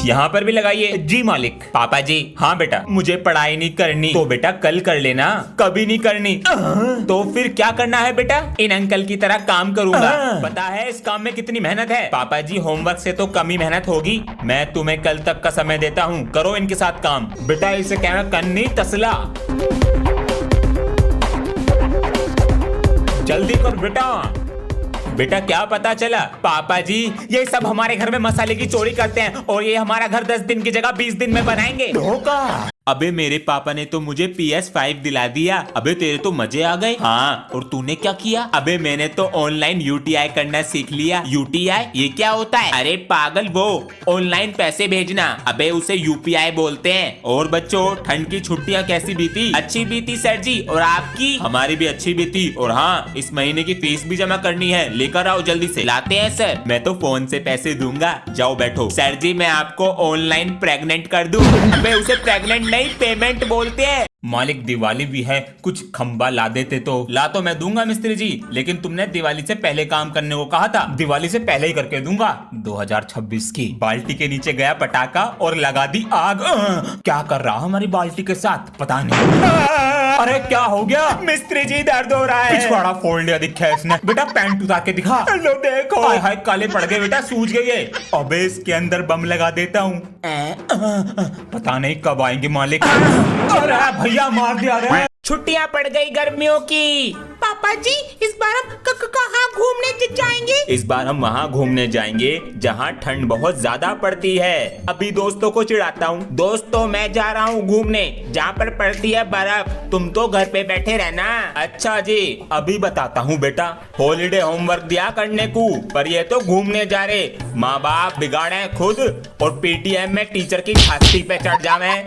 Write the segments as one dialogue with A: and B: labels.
A: यहाँ पर भी लगाइए। जी मालिक। पापा जी। हाँ बेटा, मुझे पढ़ाई नहीं करनी तो बेटा कल कर लेना, कभी नहीं करनी तो फिर क्या करना है बेटा? इन अंकल की तरह काम करूंगा। पता है इस काम में कितनी मेहनत है? पापा जी होमवर्क से तो कम ही मेहनत होगी। मैं तुम्हें कल तक का समय देता हूँ, करो इनके साथ काम। बेटा इसे कहना कन्नी तसला, जल्दी कर बेटा। बेटा क्या पता चला? पापा जी ये सब हमारे घर में मसाले की चोरी करते हैं और ये हमारा घर 10 दिन की जगह 20 दिन में बनाएंगे। धोखा। अबे मेरे पापा ने तो मुझे PS5 दिला दिया। अबे तेरे तो मजे आ गए। हाँ, और तूने क्या किया? अबे मैंने तो ऑनलाइन UTI करना सीख लिया। UTI ये क्या होता है? अरे पागल, वो ऑनलाइन पैसे भेजना। अबे उसे UPI बोलते हैं। और बच्चों ठंड की छुट्टियाँ कैसी बीती? अच्छी बीती सर जी, और आपकी? हमारी भी अच्छी बीती। और हाँ, इस महीने की फीस भी जमा करनी है, लेकर आओ जल्दी से। लाते हैं सर। मैं तो फोन से पैसे दूंगा, जाओ बैठो। सर जी मैं आपको ऑनलाइन प्रेग्नेंट कर दूं। अबे उसे प्रेग्नेंट नहीं पेमेंट बोलते हैं। मालिक दिवाली भी है, कुछ खंबा ला देते तो। ला तो मैं दूंगा मिस्त्री जी, लेकिन तुमने दिवाली से पहले काम करने को कहा था। दिवाली से पहले ही करके दूंगा। 2026 की। बाल्टी के नीचे गया पटाखा और लगा दी आग। क्या कर रहा हमारी बाल्टी के साथ पता नहीं। अरे क्या हो गया? मिस्त्री जी दर्द हो रहा है। पिछवाड़ा फोड़ लिया दिखा है इसने। बेटा पैंट उतार के दिखा। लो देखो। हाय हाय काले पड़ गए बेटा, सूज गई है। अबे इसके अंदर बम लगा देता हूँ। पता नहीं कब आएंगे मालिक। अरे भैया मार दिया रे। छुट्टियां पड़ गई गर्मियों की।
B: पापा जी इस बार हम कहाँ घूमने जाएंगे?
A: इस बार हम वहाँ घूमने जाएंगे जहाँ ठंड बहुत ज्यादा पड़ती है। अभी दोस्तों को चिढ़ाता हूँ। दोस्तों मैं जा रहा हूँ घूमने जहाँ पर पड़ती है बर्फ, तुम तो घर पे बैठे रहना। अच्छा जी, अभी बताता हूँ बेटा। हॉलीडे होमवर्क दिया करने को, पर ये तो घूमने जा रहे। माँ बाप बिगाड़े खुद और PTM में टीचर की छाती पे चढ़ जावे।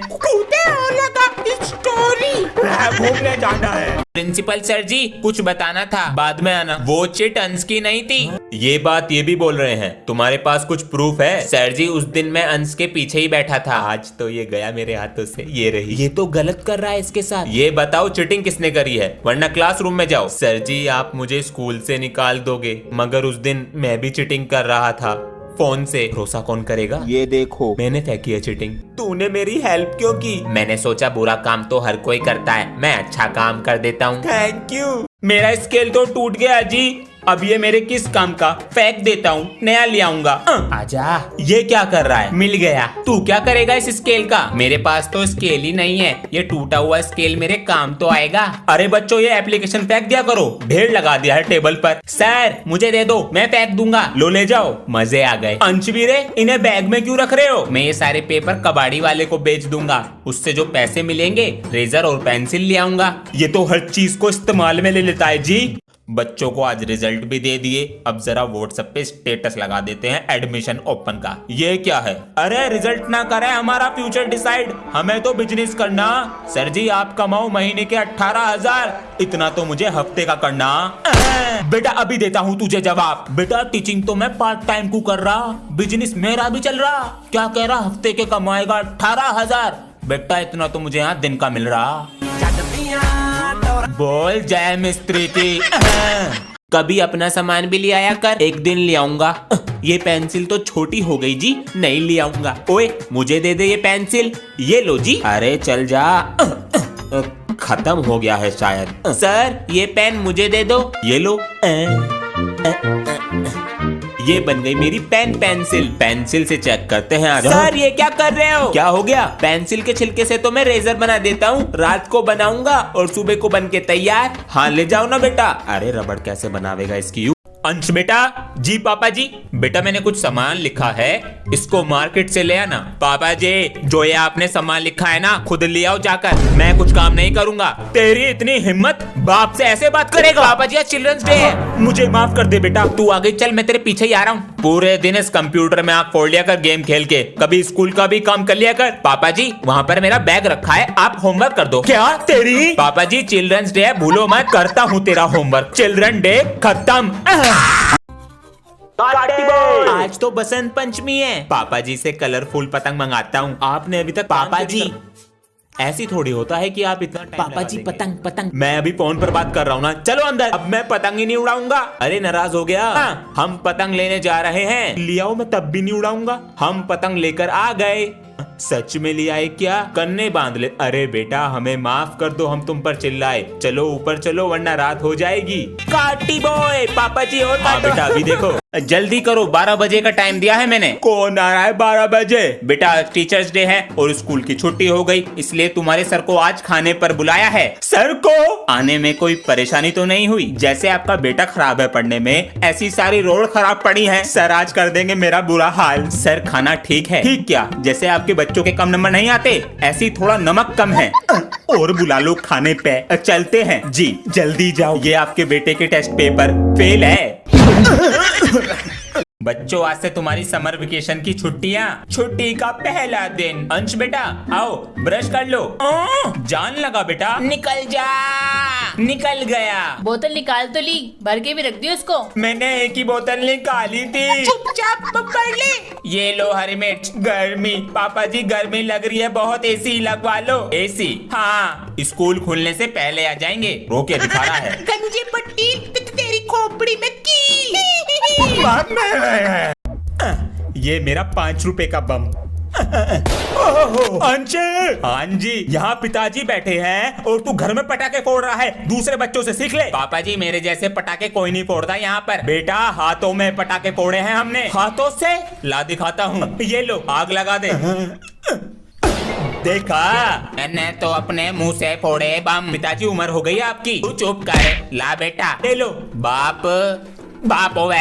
A: घूमने जाना है। प्रिंसिपल सर जी कुछ बताना था, बाद में आना। वो चिट अंश की नहीं थी। ये बात ये भी बोल रहे हैं। तुम्हारे पास कुछ प्रूफ है? सर जी उस दिन मैं अंश के पीछे ही बैठा था। आज तो ये गया मेरे हाथों से। ये रही। ये तो गलत कर रहा है इसके साथ। ये बताओ चीटिंग किसने करी है, वरना क्लासरूम में जाओ। सर जी आप मुझे स्कूल से निकाल दोगे, मगर उस दिन मैं भी चीटिंग कर रहा था फोन से। भरोसा कौन करेगा? ये देखो मैंने फेंकी है चीटिंग। तूने मेरी हेल्प क्यों की? मैंने सोचा बुरा काम तो हर कोई करता है, मैं अच्छा काम कर देता हूँ। Thank you. मेरा स्केल तो टूट गया जी, अब ये मेरे किस काम का? फेंक देता हूँ, नया ले आऊंगा। आजा। ये क्या कर रहा है? मिल गया। तू क्या करेगा इस स्केल का? मेरे पास तो स्केल ही नहीं है, ये टूटा हुआ स्केल मेरे काम तो आएगा। अरे बच्चों ये एप्लीकेशन फेंक दिया करो, ढेर लगा दिया है टेबल पर। सर मुझे दे दो, मैं फेंक दूंगा। लो ले जाओ। मजे आ गए। अंशवीरे इन्हें बैग में क्यों रख रहे हो? मैं ये सारे पेपर कबाड़ी वाले को बेच दूंगा, उससे जो पैसे मिलेंगे रेजर और पेंसिल ले आऊंगा। ये तो हर चीज को इस्तेमाल में ले लेता है जी। बच्चों को आज रिजल्ट भी दे दिए, अब जरा व्हाट्सएप पे स्टेटस लगा देते हैं एडमिशन ओपन का। ये क्या है? अरे रिजल्ट ना करे हमारा फ्यूचर डिसाइड, हमें तो बिजनेस करना। सर जी आप कमाओ महीने के 18,000, इतना तो मुझे हफ्ते का करना। बेटा अभी देता हूँ तुझे जवाब। बेटा टीचिंग तो मैं पार्ट टाइम को कर रहा, बिजनेस मेरा भी चल रहा। क्या कह रहा? हफ्ते के कमाएगा 18,000। बेटा इतना तो मुझे यहाँ दिन का मिल रहा। बोल जय मिस्त्री की। कभी अपना सामान भी ले आया कर, एक दिन ले आऊंगा। ये पेंसिल तो छोटी हो गई जी, नहीं ले आऊंगा। ओए मुझे दे दे ये पेंसिल। ये लो जी। अरे चल जा, खत्म हो गया है शायद। सर ये पेन मुझे दे दो। ये लो। ये बन गई मेरी पेन पेंसिल। पेंसिल से चेक करते हैं आज। सर ये क्या कर रहे हो? क्या हो गया? पेंसिल के छिलके से तो मैं रेजर बना देता हूँ, रात को बनाऊंगा और सुबह को बन के तैयार। हाँ ले जाओ ना बेटा। अरे रबड़ कैसे बनावेगा इसकी? अंश बेटा। जी पापा जी। बेटा मैंने कुछ सामान लिखा है, इसको मार्केट से ले आना। पापा जी जो ये आपने सामान लिखा है ना खुद ले आओ जाकर, मैं कुछ काम नहीं करूंगा। तेरी इतनी हिम्मत, बाप से ऐसे बात करेगा? पापा जी आज चिल्ड्रंस डे है, मुझे माफ कर दे बेटा। तू आगे चल, मैं तेरे पीछे ही आ रहा हूँ। पूरे दिन इस कंप्यूटर में आँख फोड़ लिया कर गेम खेल के, कभी स्कूल का भी काम कर लिया कर। पापा जी वहाँ पर मेरा बैग रखा है, आप होमवर्क कर दो। क्या तेरी? पापा जी चिल्ड्रंस डे है, भूलो मत, करता हूँ तेरा होमवर्क। चिल्ड्रन डे खत्म। आज तो बसंत पंचमी है, पापा जी से कलरफुल पतंग मंगाता हूँ। आपने अभी तक पापा जी ऐसी थोड़ी होता है कि आप इतना टाइम
B: पापा जी पतंग पतंग।
A: मैं अभी फोन पर बात कर रहा हूँ ना, चलो अंदर। अब मैं पतंग ही नहीं उड़ाऊंगा। अरे नाराज हो गया? हम पतंग लेने जा रहे हैं। लियाओ, मैं तब भी नहीं उड़ाऊंगा। हम पतंग लेकर आ गए। सच में लिया है क्या? कन्ने बांध ले। अरे बेटा हमें माफ कर दो, हम तुम पर चिल्लाए। चलो ऊपर चलो वरना रात हो जाएगी। काटी बॉय, पापा जी और बेटा अभी देखो, जल्दी करो, 12 बजे का टाइम दिया है मैंने। कौन आ रहा है 12 बजे? बेटा टीचर्स डे है और स्कूल की छुट्टी हो गई, इसलिए तुम्हारे सर को आज खाने पर बुलाया है। सर को आने में कोई परेशानी तो नहीं हुई? जैसे आपका बेटा खराब है पढ़ने में, ऐसी सारी रोड खराब पड़ी है। सर आज कर देंगे मेरा बुरा हाल। सर खाना ठीक है? ठीक क्या? जैसे आपके बच्चों के कम नंबर नहीं आते, ऐसी थोड़ा नमक कम है। और बुला लो खाने पे। चलते हैं जी, जल्दी जाओ। ये आपके बेटे के टेस्ट पेपर फेल है। बच्चों आज से तुम्हारी समर वेकेशन की छुट्टी का पहला दिन। अंश बेटा आओ, ब्रश कर लो। जान लगा बेटा। निकल जा। निकल गया।
C: बोतल निकाल तो ली, भर के भी रख दियो इसको।
A: मैंने एक ही बोतल निकाली थी।
B: चुपचाप पकड़ ले।
A: ये लो हरी मिर्च। गर्मी पापा जी, गर्मी लग रही है बहुत, एसी लगवा लो। एसी? हाँ, स्कूल खुलने से पहले आ जाएंगे। रोके दिखा रहा है।
B: गंजी पट्टी तेरी खोपड़ी में की।
A: ये मेरा 5 रुपए का बम। अंश, हाँ जी, यहाँ पिताजी बैठे हैं और तू घर में पटाखे फोड़ रहा है। दूसरे बच्चों से सीख ले। पापा जी मेरे जैसे पटाखे कोई नहीं फोड़ता यहाँ पर। बेटा हाथों में पटाखे फोड़े हैं हमने। हाथों से? ला दिखाता हूँ। ये लो, आग लगा दे। देखा? मैंने तो अपने मुंह से फोड़े बम। पिताजी उम्र हो गई आपकी, तू चुप कर। ला बेटा, ले लो। बाप होवे।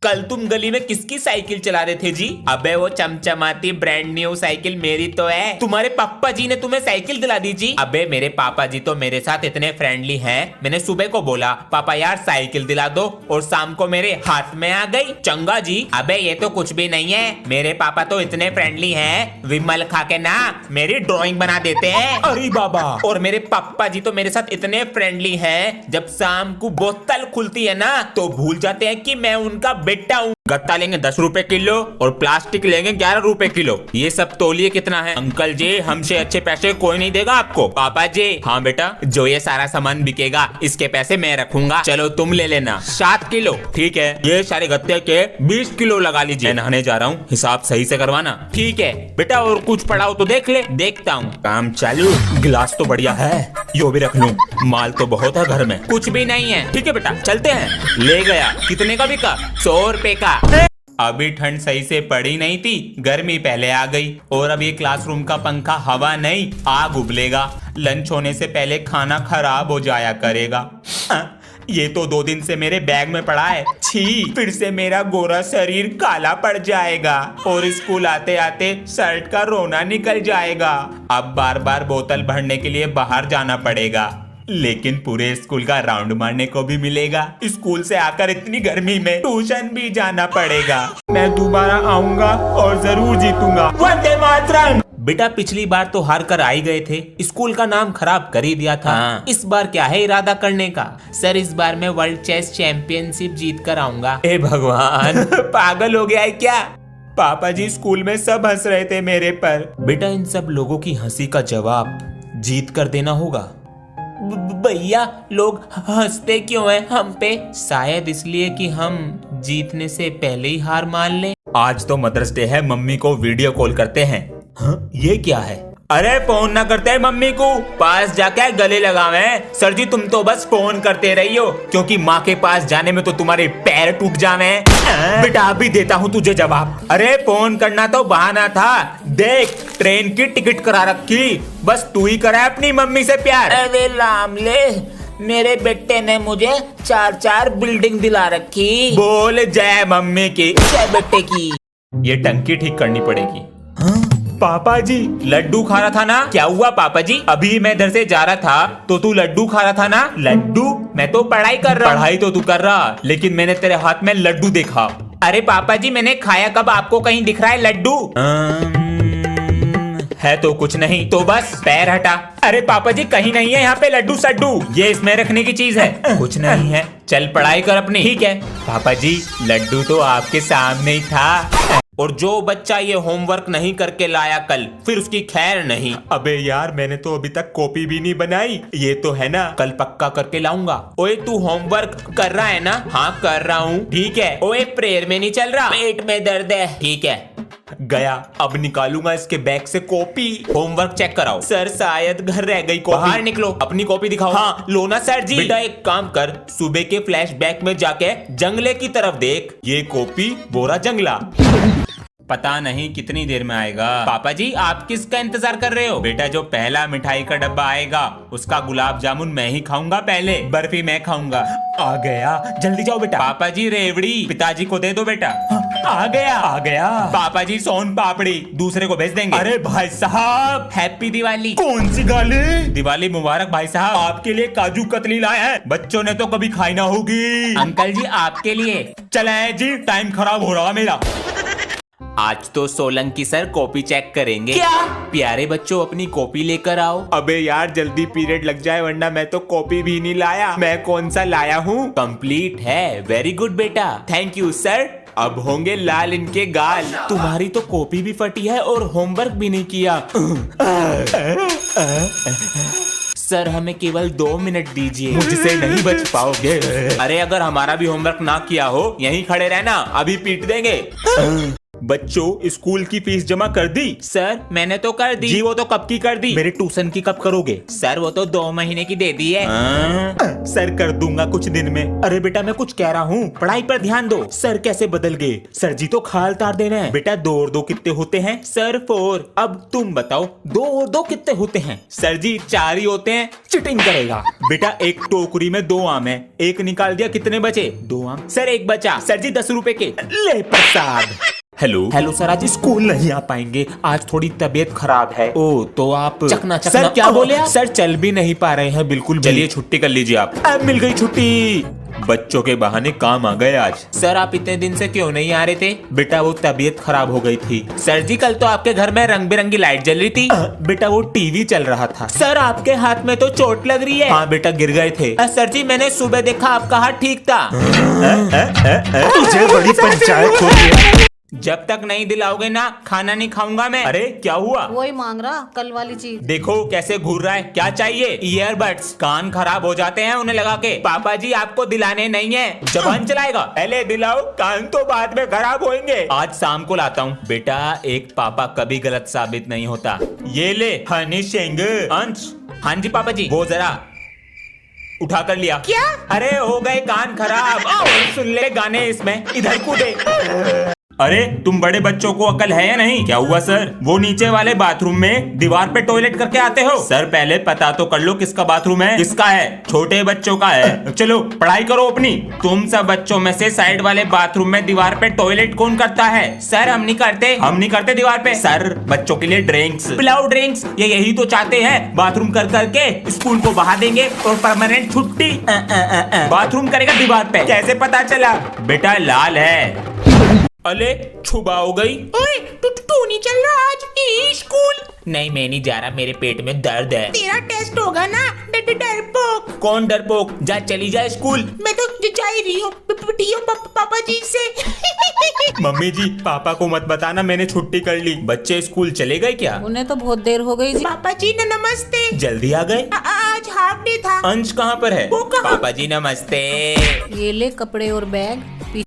A: कल तुम गली में किसकी साइकिल चला रहे थे जी? अबे वो चमचमाती ब्रांड न्यू साइकिल मेरी तो है। तुम्हारे पापा जी ने तुम्हें साइकिल दिला दी जी? अबे मेरे पापा जी तो मेरे साथ इतने फ्रेंडली हैं, मैंने सुबह को बोला पापा यार साइकिल दिला दो और शाम को मेरे हाथ में आ गई। चंगा जी। अबे ये तो कुछ भी नहीं है, मेरे पापा तो इतने फ्रेंडली हैं, विमल खा के ना मेरी ड्राइंग बना देते हैं। अरे बाबा। और मेरे पापा जी तो मेरे साथ इतने फ्रेंडली हैं, जब शाम को बोतल खुलती है ना तो भूल जाते हैं कि मैं उनका बेटा हूँ। गत्ता लेंगे 10 रुपए किलो और प्लास्टिक लेंगे 11 रुपए किलो। ये सब तोलिए कितना है? अंकल जी हमसे अच्छे पैसे कोई नहीं देगा आपको। पापा जी? हाँ बेटा, जो ये सारा सामान बिकेगा इसके पैसे मैं रखूंगा। चलो तुम ले लेना 7 किलो। ठीक है, ये सारे गत्ते के 20 किलो लगा लीजिए। मैं नहाने जा रहा हूँ, हिसाब सही से करवाना। ठीक है बेटा, और कुछ पड़ा हो तो देख ले। देखता हूँ। काम चालू। गिलास तो बढ़िया है, यो भी रख लूं। माल तो बहुत है घर में। कुछ भी नहीं है। ठीक है बेटा चलते हैं। ले गया। कितने का बिका? 100 रुपए का। अभी ठंड सही से पड़ी नहीं थी, गर्मी पहले आ गई और अब ये क्लासरूम का पंखा हवा नहीं आग उबलेगा। लंच होने से पहले खाना खराब हो जाया करेगा। ये तो 2 दिन से मेरे बैग में पड़ा है। छी, फिर से मेरा गोरा शरीर काला पड़ जाएगा और स्कूल आते आते शर्ट का रोना निकल जाएगा। अब बार बार बोतल भरने के लिए बाहर जाना पड़ेगा, लेकिन पूरे स्कूल का राउंड मारने को भी मिलेगा। स्कूल से आकर इतनी गर्मी में ट्यूशन भी जाना पड़ेगा। मैं दोबारा आऊंगा और जरूर जीतूंगा। वंदे मातरम। बेटा पिछली बार तो हार कर आई गए थे, स्कूल का नाम खराब कर ही दिया था। इस बार क्या है इरादा करने का? सर इस बार मैं वर्ल्ड चेस चैंपियनशिप जीत कर आऊंगा। हे भगवान, पागल हो गया है क्या? पापा जी स्कूल में सब हंस रहे थे मेरे पर। बेटा इन सब लोगों की हंसी का जवाब जीत कर देना होगा। भैया लोग हंसते क्यों हैं हम पे? शायद इसलिए कि हम जीतने से पहले ही हार मान लें। आज तो मदर्स डे है, मम्मी को वीडियो कॉल करते हैं। हाँ, ये क्या है? अरे फोन ना करते हैं मम्मी को, पास जाके गले लगावे। सर जी तुम तो बस फोन करते रही हो, क्योंकि माँ के पास जाने में तो तुम्हारे पैर टूट जावे। बेटा अभी देता हूँ तुझे जवाब। अरे फोन करना तो बहाना था, देख ट्रेन की टिकट करा रखी, बस तू ही करा अपनी मम्मी से प्यार। अरे लामले, मेरे बेटे ने मुझे 4 बिल्डिंग दिला रखी। बोल जय मम्मी की, जय बेटे की। ये टंकी ठीक करनी पड़ेगी। पापा जी लड्डू खा रहा था ना? क्या हुआ पापा जी? अभी मैं इधर से जा रहा था तो तू लड्डू खा रहा था ना? लड्डू? मैं तो पढ़ाई कर रहा हूँ। पढ़ाई तो तू कर रहा, लेकिन मैंने तेरे हाथ में लड्डू देखा। अरे पापा जी मैंने खाया कब? आपको कहीं दिख रहा है लड्डू? है तो कुछ नहीं, तो बस पैर हटा। अरे पापा जी कहीं नहीं है यहाँ पे लड्डू सड्डू, ये इसमें रखने की चीज है। कुछ नहीं है, चल पढ़ाई कर अपनी। ठीक है पापा जी, लड्डू तो आपके सामने ही था। और जो बच्चा ये होमवर्क नहीं करके लाया कल, फिर उसकी खैर नहीं। अबे यार, मैंने तो अभी तक कॉपी भी नहीं बनाई। ये तो है ना, कल पक्का करके लाऊंगा। ओए तू होमवर्क कर रहा है ना? हाँ कर रहा हूँ। ठीक है। ओए प्रेयर में नहीं चल रहा? पेट में दर्द है। ठीक है, गया। अब निकालूंगा इसके बैग से कॉपी। होमवर्क चेक कराओ। सर शायद घर रह गई कॉपी। बाहर निकलो, अपनी कॉपी दिखाओ। हाँ लो ना सर जी। बेटा एक काम कर, सुबह के फ्लैशबैक में जाके जंगले की तरफ देख। ये कॉपी बोरा जंगला। पता नहीं कितनी देर में आएगा। पापा जी आप किसका इंतजार कर रहे हो? बेटा जो पहला मिठाई का डब्बा आएगा उसका गुलाब जामुन मैं ही खाऊंगा, पहले बर्फी मैं खाऊंगा। आ गया, जल्दी जाओ बेटा। पापा जी रेवड़ी पिताजी को दे दो बेटा। आ गया। पापा जी सोन पापड़ी दूसरे को भेज देंगे। अरे भाई साहब हैप्पी दिवाली। कौन सी गाली? दिवाली मुबारक भाई साहब। आपके लिए काजू कतली लाए हैं, बच्चों ने तो कभी खाई ना होगी। अंकल जी आपके लिए। चले जी, टाइम खराब हो रहा मेरा। आज तो सोलंकी सर कॉपी चेक करेंगे। क्या? प्यारे बच्चों अपनी कॉपी लेकर आओ। अबे यार जल्दी पीरियड लग जाए, वरना मैं तो कॉपी भी नहीं लाया। मैं कौन सा लाया हूँ? कंप्लीट है। वेरी गुड बेटा, थैंक यू सर। अब होंगे लाल इनके गाल। तुम्हारी तो कॉपी भी फटी है और होमवर्क भी नहीं किया। सर हमें केवल 2 मिनट दीजिए। मुझसे नहीं बच पाओगे। अरे अगर हमारा भी होमवर्क ना किया हो यहीं खड़े रहना, अभी पीट देंगे। बच्चों स्कूल की फीस जमा कर दी? सर मैंने तो कर दी। जी वो तो कब की कर दी? मेरे ट्यूशन की कब करोगे? सर वो तो 2 महीने की दे दी है। सर कर दूंगा कुछ दिन में। अरे बेटा मैं कुछ कह रहा हूँ, पढ़ाई पर ध्यान दो। सर कैसे बदल गए? सर जी तो खाल तार दे रहे हैं। बेटा 2 और 2 कितने होते हैं? सर 4। अब तुम बताओ 2 और 2 कितने होते हैं? सर जी 4 ही होते हैं। चिटिंग करेगा बेटा। एक टोकरी में 2 आम है, एक निकाल दिया, कितने बचे? 2 आम। सर एक बचा। सर जी 10 रुपए के। ले प्रसाद। हेलो सर, आज स्कूल नहीं आ पाएंगे, आज थोड़ी तबीयत खराब है। ओ तो आप चकना सर क्या बोले आप? सर चल भी नहीं पा रहे हैं बिल्कुल। चलिए छुट्टी कर लीजिए आप। मिल गई छुट्टी। बच्चों के बहाने काम आ गए आज। सर आप इतने दिन से क्यों नहीं आ रहे थे? बेटा वो तबीयत खराब हो गई थी। सर जी कल तो आपके घर में रंग बिरंगी लाइट जल रही थी। बेटा वो टीवी चल रहा था। सर आपके हाथ में तो चोट लग रही है। हाँ बेटा गिर गए थे। सर जी मैंने सुबह देखा आपका हाथ ठीक था।
D: तुझे बड़ी पंचायत हो गई।
A: जब तक नहीं दिलाओगे ना खाना नहीं खाऊंगा मैं। अरे क्या हुआ?
C: वही मांग रहा कल वाली चीज।
A: देखो कैसे घूर रहा है। क्या चाहिए? ईयरबड्स। कान खराब हो जाते हैं उन्हें लगा के। पापा जी आपको दिलाने नहीं है। जबान चलाएगा। पहले दिलाओ, कान तो बाद में खराब होंगे। आज शाम को लाता हूँ। बेटा एक पापा कभी गलत साबित नहीं होता। ये ले हनी सिंह। अंश। हाँ जी पापा जी। वो जरा उठा कर लिया। क्या? अरे हो गए कान खराब। सुन ले गाने इसमें। इधर कूदे। अरे तुम बड़े बच्चों को अकल है या नहीं? क्या हुआ सर? वो नीचे वाले बाथरूम में दीवार पे टॉयलेट करके आते हो? सर पहले पता तो कर लो किसका बाथरूम है। किसका है? छोटे बच्चों का है। चलो पढ़ाई करो अपनी। तुम सब बच्चों में से साइड वाले बाथरूम में दीवार पे टॉयलेट कौन करता है? सर हम नहीं करते। हम नहीं करते दीवार पे। सर बच्चों के लिए ड्रिंक्स पिलाओ। ड्रिंक्स ये यही तो चाहते हैं। बाथरूम कर करके स्कूल को बहा देंगे और परमानेंट छुट्टी। बाथरूम करेगा दीवार पे। कैसे पता चला? बेटा लाल है। अले छुबा हो गई।
B: ओए तू नहीं चल रहा आज स्कूल?
A: नहीं मैं नहीं जा रहा, मेरे पेट में दर्द है।
B: तेरा टेस्ट होगा ना। डरपोक।
A: कौन डरपोक? जा चली जा स्कूल।
B: मैं तो जा ही रही हूँ पापा जी से।
A: मम्मी जी पापा को मत बताना मैंने छुट्टी कर ली। बच्चे स्कूल चले गए क्या?
C: उन्हें तो बहुत देर हो गई जी।
B: पापा जी नमस्ते।
A: जल्दी आ गए?
B: आज हाफ डे था।
A: अंश कहाँ पर है?
B: वो कहाँ?
A: पापा जी नमस्ते।
C: ये ले कपड़े और बैग।